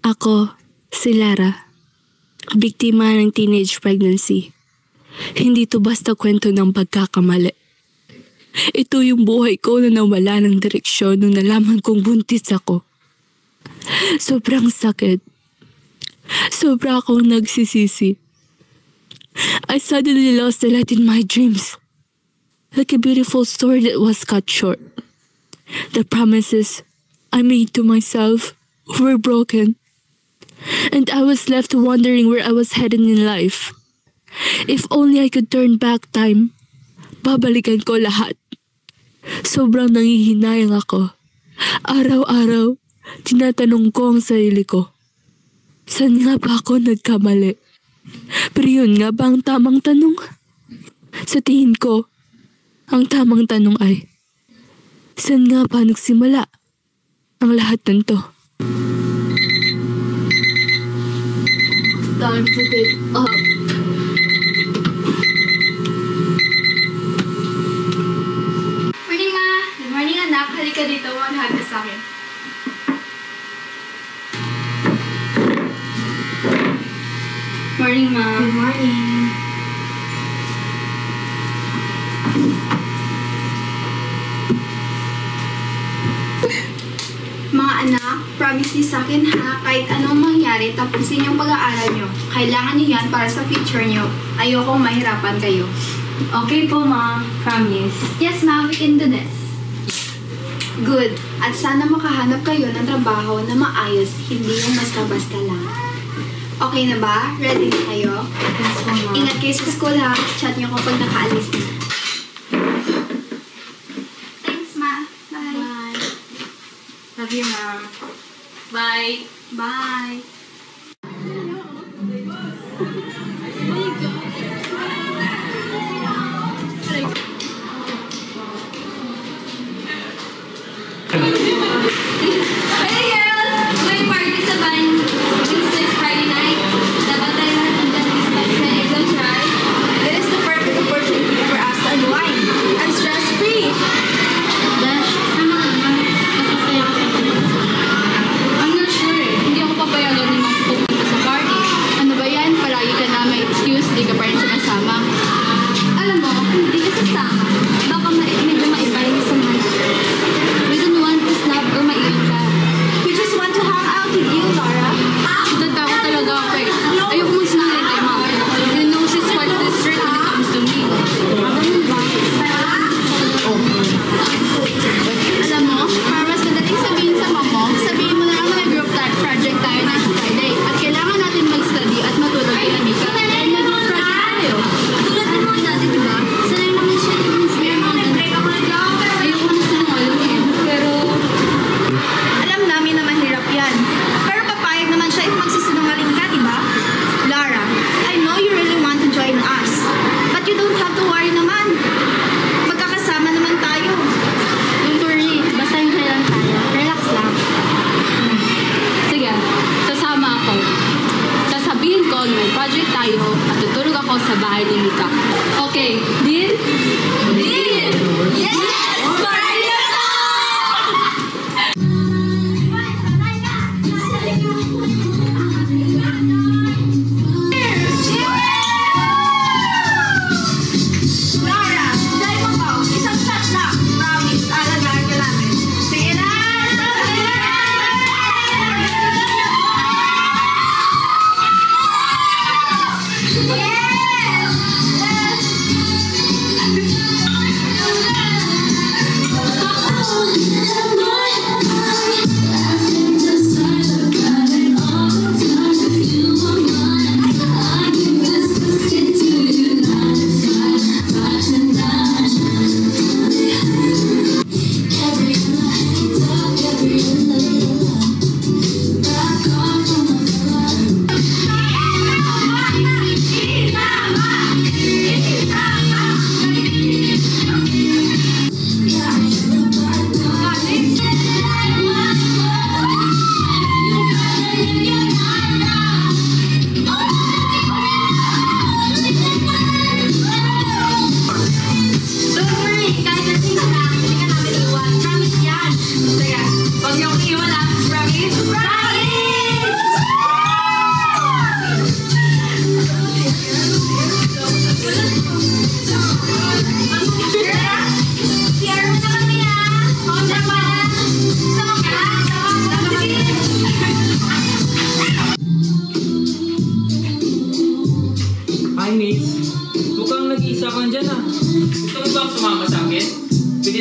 Ako, si Lara, biktima ng teenage pregnancy. Hindi to basta kwento ng pagkakamali. Ito yung buhay ko na nawala ng direksyon nung nalaman kong buntis ako. Sobrang sakit. Sobra akong nagsisisi. I suddenly lost the light in my dreams. Like a beautiful story that was cut short. The promises I made to myself were broken. And I was left wondering where I was headed in life. If only I could turn back time, babalikan ko lahat. Sobrang nangihinayang ako. Araw-araw, tinatanong ko ang sarili ko. Saan nga ba ako nagkamali? Pero yun nga ba ang tamang tanong? Sa tingin ko, ang tamang tanong ay, saan nga ba nagsimula ang lahat ng to? Time to get up. Morning, Ma! Good morning, anak. Halika dito. Manhag ka sa akin. Morning, Ma. Good morning. Mga anak, promise niyo sa akin ha, kahit anong mangyari, tapusin yung pag-aaral niyo. Kailangan niyo yan para sa future niyo. Ayokong mahirapan kayo. Okay po, Ma. Promise. Yes, Ma, we can do this. Good. At sana makahanap kayo ng trabaho na maayos, hindi yung basta-basta lang. Okay na ba? Ready na kayo? Yes po, Ma. Ingat kayo sa school ha. Chat niyo kapag nakaalis na. Thanks, Ma. Bye. Bye. Love you, Ma. Bye. Bye. Hey girls! May party sa band this Friday night. Dapat tayo lahat ng dance sa exams, right? It is the perfect opportunity for us to unwind and stress-free. Dash, sama ka naman. Mas masaya ka sa pag-ibig. I'm not sure eh. Hindi ako papayagan ni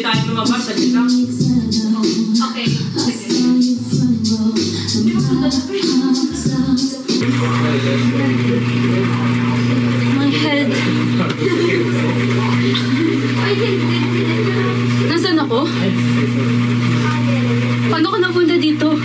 tayo lumabas. Saglit lang. Okay. Sige. My head. Nasaan ako? Paano ka napunta dito?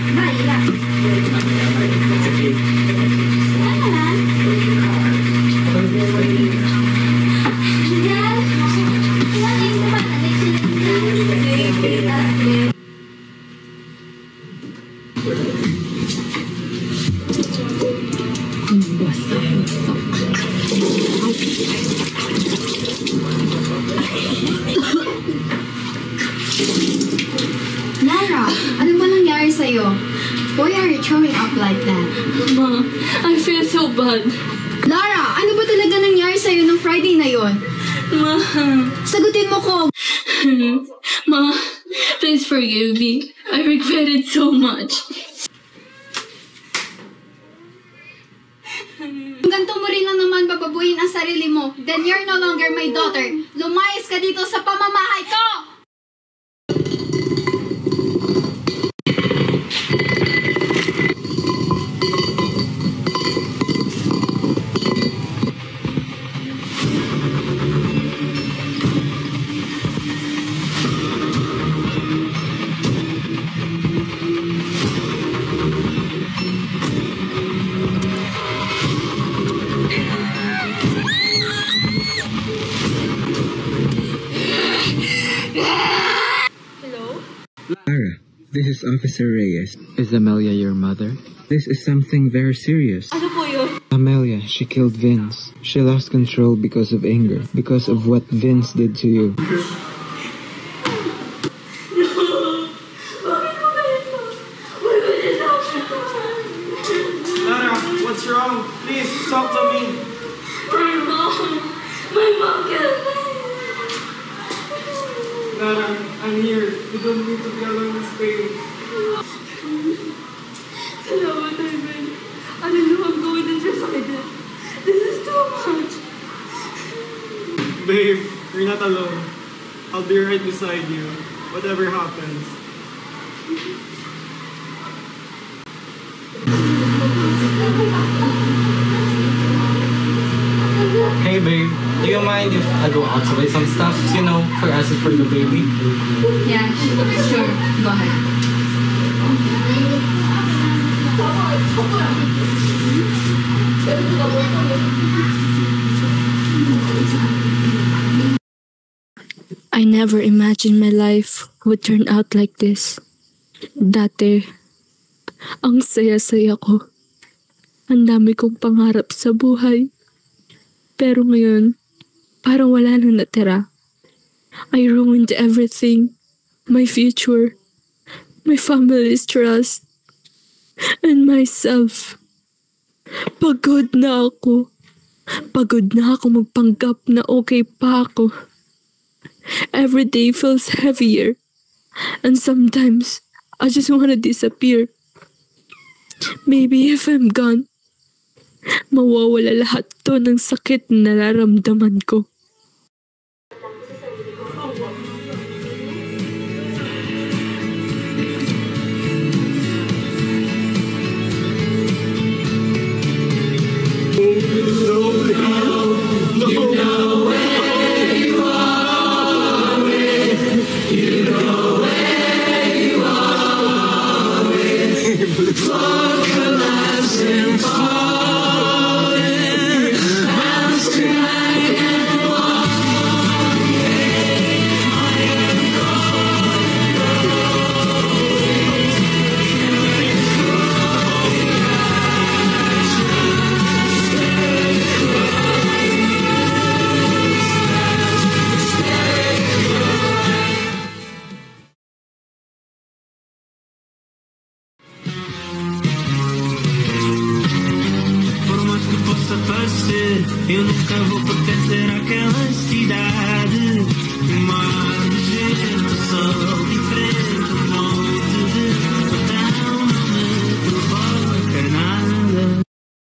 Lara, ano ba nangyari sa'yo? Why are you throwing up like that? Ma, I feel so bad. Lara, ano ba talaga nangyari sa'yo nung Friday na yon? Ma, Sagutin mo ko! Ma, please forgive me. I regret it so much. Ganto mo rin lang naman bababuhin ang sarili mo, then you're no longer my daughter. Lumayas ka dito sa pamamahay ko! Lara, this is Officer Reyes. Is Amelia your mother? This is something very serious. Ano po yun? Amelia, she killed Vince. She lost control because of anger, because of what Vince did to you. Lara, what's wrong? Please, talk to me. My mom killed me. Lara, I'm here. You don't need to be alone in this pain. Salamat, Ivan. I don't know I'm going to suicide. This is too much. Babe, you're not alone. I'll be right beside you, whatever happens. Hey babe, do you mind if I go out to buy some stuff, you know, for us and for the baby? Yeah, sure. Go ahead. I never imagined my life would turn out like this. Dati, ang saya-saya ko. Ang dami kong pangarap sa buhay. Pero ngayon, parang wala nang natira. I ruined everything. My future, my family's trust, and myself. Pagod na ako. Pagod na ako magpanggap na okay pa ako. Every day feels heavier. And sometimes, I just want to disappear. Maybe if I'm gone, mawawala lahat to ng sakit na nararamdaman ko. Eu nunca vou pertencer àquela cidade.